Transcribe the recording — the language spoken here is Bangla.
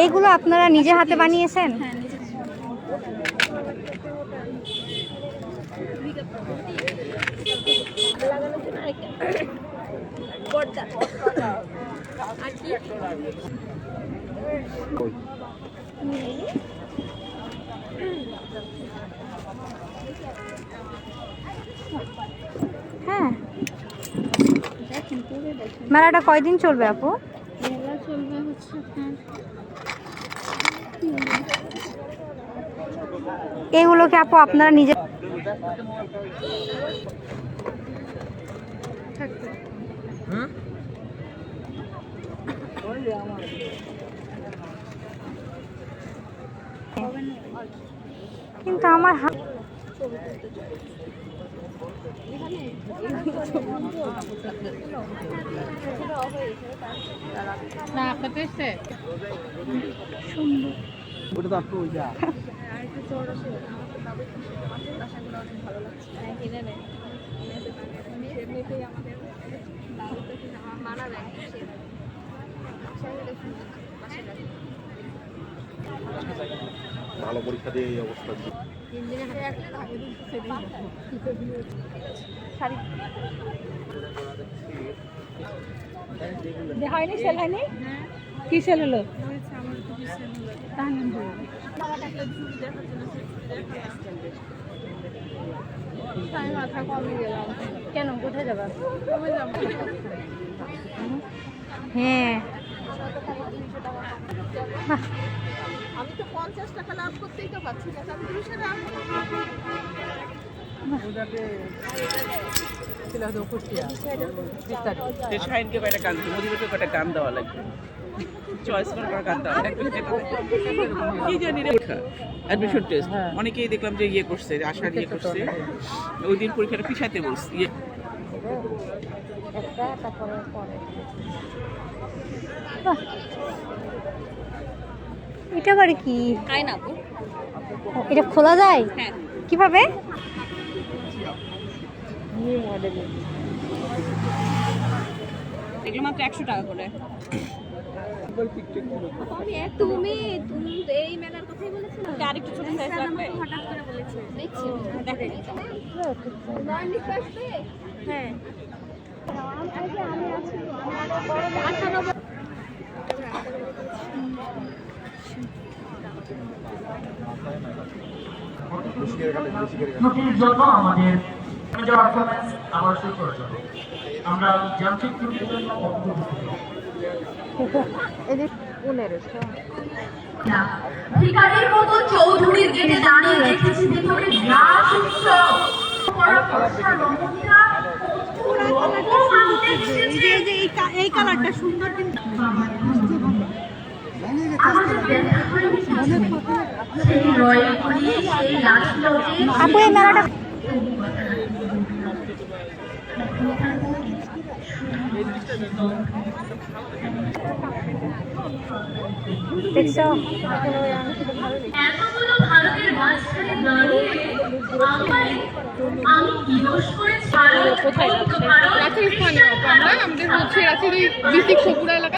এগুলো আপনারা নিজে হাতে বানিয়েছেন? হ্যাঁ, মেলাটা কয়দিন চলবে আপু? মেলা চলবে হচ্ছে এগুলোকে আপু আপনারা নিজে কিন্তু আমার না আপনার পেয়েছে ওটা তো আপু ওই যা ভালো পরীক্ষা দিয়ে এই অবস্থা হয়নি, সেল হয়নি? কি সেল হলো? কেন, কোথায় যাবা? হ্যাঁ, আমি তো 50 টাকা লাভ করতেই তো পাচ্ছি না, আমি 200 লাভ গান দেওয়া লাগবে চয়েস করার গান দেওয়া কি জানি রে অ্যাডমিশন টেস্ট অনেকেই দেখলাম যে ইয়ে করছে আশা ইয়ে করছে ওই দিন পরীক্ষাটা পিছাতে বলছে এটা বারে কি? এটা খোলা যায়? কিভাবে? এগুলো মাত্র 100 টাকা করে। তুমি এই মেলার কথাই বলেছিলে? আরেকটু ছোট সাইজ লাগবে? হঠাৎ করে বলেছে। দেখছি দেখেন। হ্যাঁ। আমি আছি। 98 ত্রুটির জন্য আমাদের আবার শুরু করা যাবে। আমরা যান্ত্রিক ত্রুটির জন্য ভিখারির মতো চৌধুরীর গেটে দাঁড়িয়ে দেখেছি ভিতরে গ্লাস উৎসব এই কালারটা সুন্দর কিন্তু আপু এই মেলাটা দেখছো? এতগুলো ভারতের মাঝখানে দাঁড়িয়ে আমি কি দোষ করেছি? কোথায়? রাঁচির স্থানীয় আমরা আমাদের হচ্ছে রাঁচির ডিস্ট্রিক্ট সপুরা এলাকা।